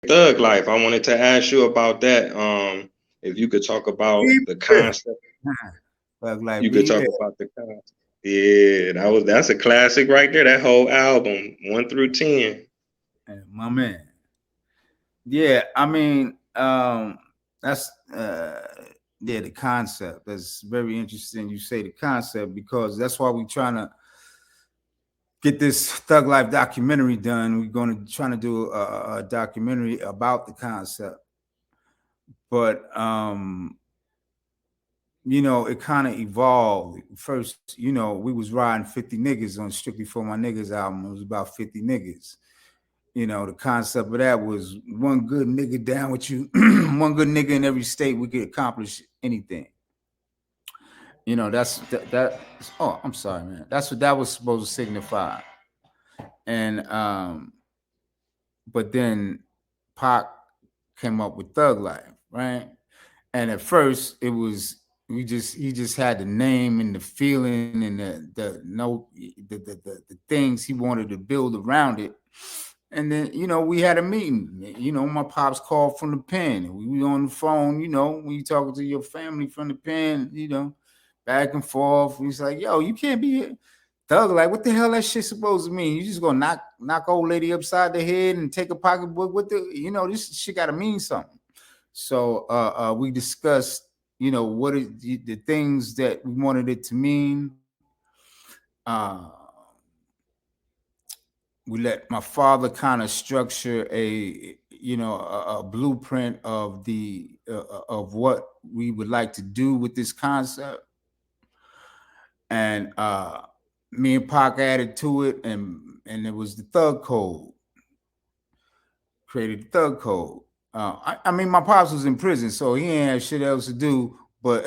Thug Life. I wanted to ask you about that. If you could talk about the Yeah. concept, Thug Life, you could be talk there. about the concept. Yeah, that's a classic right there. That whole album, 1 through 10. My man. Yeah, I mean, that's yeah, the concept. That's very interesting. You say the concept because that's why we're trying to get this Thug Life documentary done. We're going to trying to do a documentary about the concept, but it kind of evolved. First, we was riding 50 niggas on Strictly for My Niggas album. It was about 50 niggas. The concept of that was one good nigga down with you, one good nigga in every state, we could accomplish anything. That's that. Oh, I'm sorry, man. That's what that was supposed to signify. And but then Pac came up with Thug Life, right? And at first, it was he just had the name and the feeling and the note, the things he wanted to build around it. And then, we had a meeting. My pops called from the pen. And we were on the phone, when you talking to your family from the pen, back and forth. He's like, yo, you can't be here. Thug, like, what the hell that shit supposed to mean? You just gonna knock old lady upside the head and take a pocketbook with the, this shit gotta mean something. So we discussed, what is the things that we wanted it to mean. Uh, we let my father kind of structure a blueprint of the of what we would like to do with this concept, and me and Pac added to it, and it was the Thug Code. Created the Thug Code. I mean, my pops was in prison, so he ain't had shit else to do but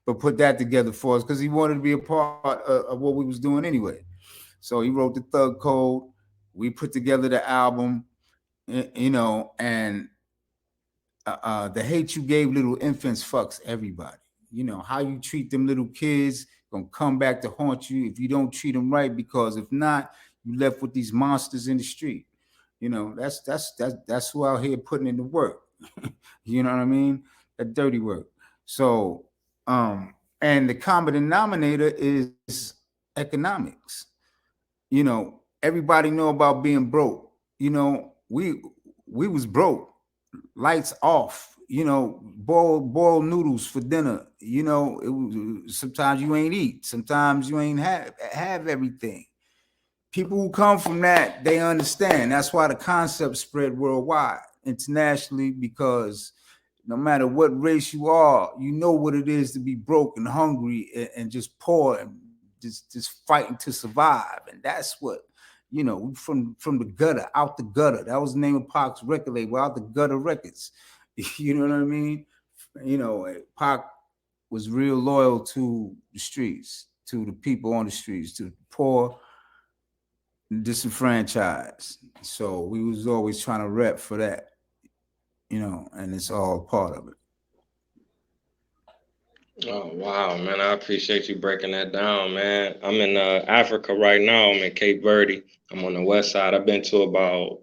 but put that together for us because he wanted to be a part of what we was doing anyway. So he wrote the Thug Code. We put together the album, and the hate you gave little infants fucks everybody. How you treat them little kids gonna come back to haunt you if you don't treat them right. Because if not, you left with these monsters in the street. That's who out here putting in the work. You know what I mean? That dirty work. So, and the common denominator is economics. Everybody know about being broke. We was broke, lights off. Boiled noodles for dinner. It was, sometimes you ain't eat, sometimes you ain't have everything. People who come from that, they understand. That's why the concept spread worldwide, internationally, because no matter what race you are, you know what it is to be broke and hungry and just poor and just fighting to survive. And that's what, from the gutter, out the gutter. That was the name of Pac's record label, Out the Gutter Records. You know what I mean? Pac was real loyal to the streets, to the people on the streets, to the poor, disenfranchised. So we was always trying to rep for that, and it's all part of it. Oh wow, man! I appreciate you breaking that down, man. I'm in Africa right now. I'm in Cape Verde. I'm on the west side. I've been to about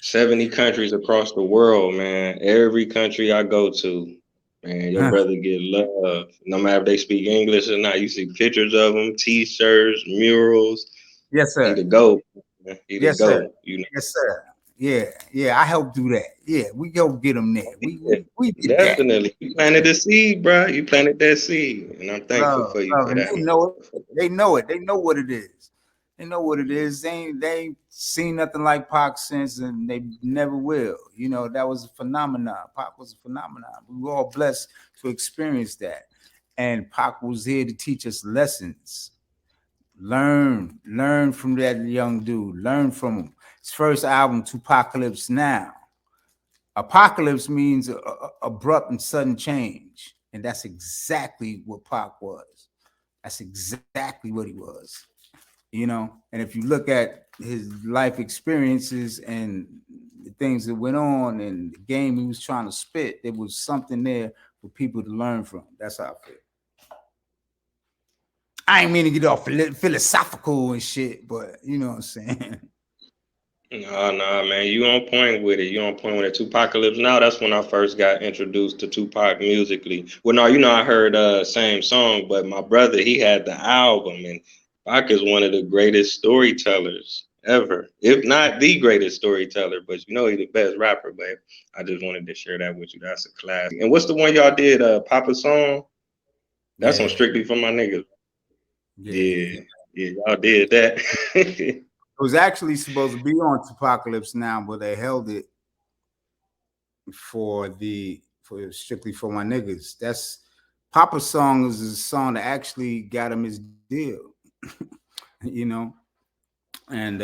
70 countries across the world, man. Every country I go to, man, your brother get love. No matter if they speak English or not, you see pictures of them, T-shirts, murals. Yes, He sir. the go, man. He the Yes, sir. go. You know. Yes, sir. Yeah, yeah. I help do that. Yeah, we go get them there. We Yeah, we we did that. definitely. You planted the seed, bro. You planted that seed, and I'm thankful Love, for you love, for and that, they man. know it. They know it. They know what it is. They know what it is. They ain't seen nothing like Pac since, and they never will. That was a phenomenon. Pac was a phenomenon. We were all blessed to experience that, and Pac was here to teach us lessons. Learn from that young dude. Learn from him. His first album, Tupacalypse Now. Apocalypse means abrupt and sudden change, and that's exactly what Pac was. That's exactly what he was. And if you look at his life experiences and the things that went on and the game he was trying to spit, there was something there for people to learn from. That's how I feel. I ain't mean to get all philosophical and shit, but you know what I'm saying. Nah, man, you on point with it. You on point with it. Tupacalypse Now, that's when I first got introduced to Tupac musically. Well, no, I heard same song, but my brother, he had the album, and Pac is one of the greatest storytellers ever, if not the greatest storyteller. But he's the best rapper. But I just wanted to share that with you. That's a classic. And what's the one y'all did? Papa Song. That's on Yeah, Strictly for My Niggas. yeah. Yeah, yeah, y'all did that. It was actually supposed to be on Apocalypse Now, but they held it for strictly for my niggas. That's Papa's song is a song that actually got him his deal, you know, and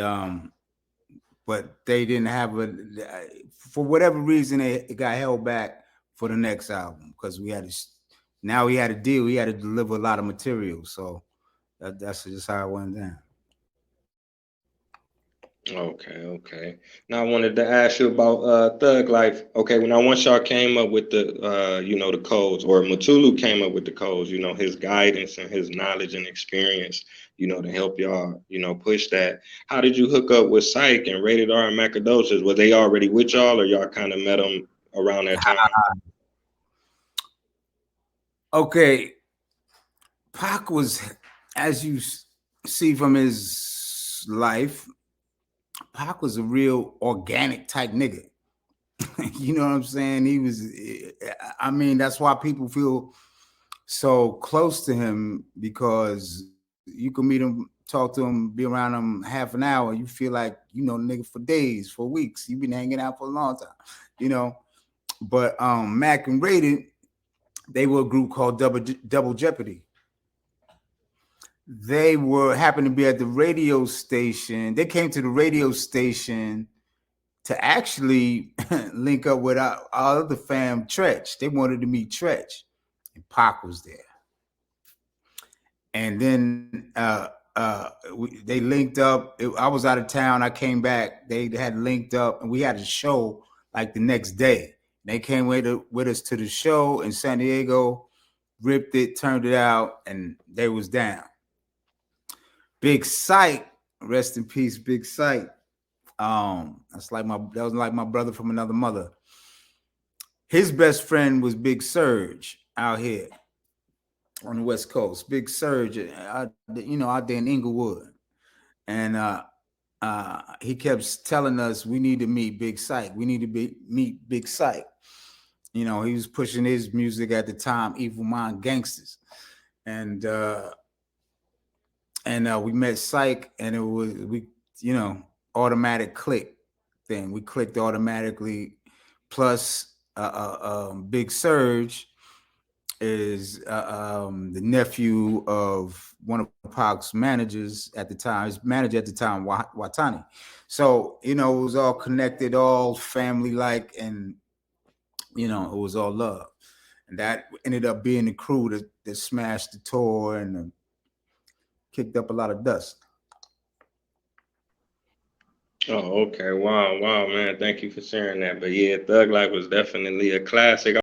but they didn't have a for whatever reason it got held back for the next album because we had to now he had a deal, he had to deliver a lot of material, so that's just how it went down. Okay. Now I wanted to ask you about Thug Life. Okay, when I once y'all came up with the the codes, or Mutulu came up with the codes, his guidance and his knowledge and experience, to help y'all, push that. How did you hook up with Psych and Rated R and Macadocious? Were they already with y'all, or y'all kind of met them around that time? Okay, Pac was, as you see from his life, Pac was a real organic type nigga. You know what I'm saying? He was, I mean, that's why people feel so close to him because you can meet him, talk to him, be around him half an hour. You feel like, nigga for days, for weeks. You've been hanging out for a long time, you know. But Mac and Rated, they were a group called Double Jeopardy. They were happened to be at the radio station. They came to the radio station to actually link up with our other fam, Tretch. They wanted to meet Tretch, and Pac was there. And then they linked up. I was out of town. I came back. They had linked up, and we had a show like the next day. They came with us to the show in San Diego, ripped it, turned it out, and they was down. Big Sight, rest in peace, Big Sight. That was like my brother from another mother. His best friend was Big Surge out here on the West Coast. Big Surge, out there in Inglewood, and he kept telling us we need to meet Big Sight. We need to meet Big Sight. He was pushing his music at the time, Evil Mind Gangsters, and we met Psych, and it was automatic click thing. We clicked automatically. Plus, Big Surge is the nephew of one of Pac's managers at the time. His manager at the time, Watani. So it was all connected, all family like, and it was all love. And that ended up being the crew that smashed the tour and kicked up a lot of dust. Oh, okay. Wow, man. Thank you for sharing that. But yeah, Thug Life was definitely a classic.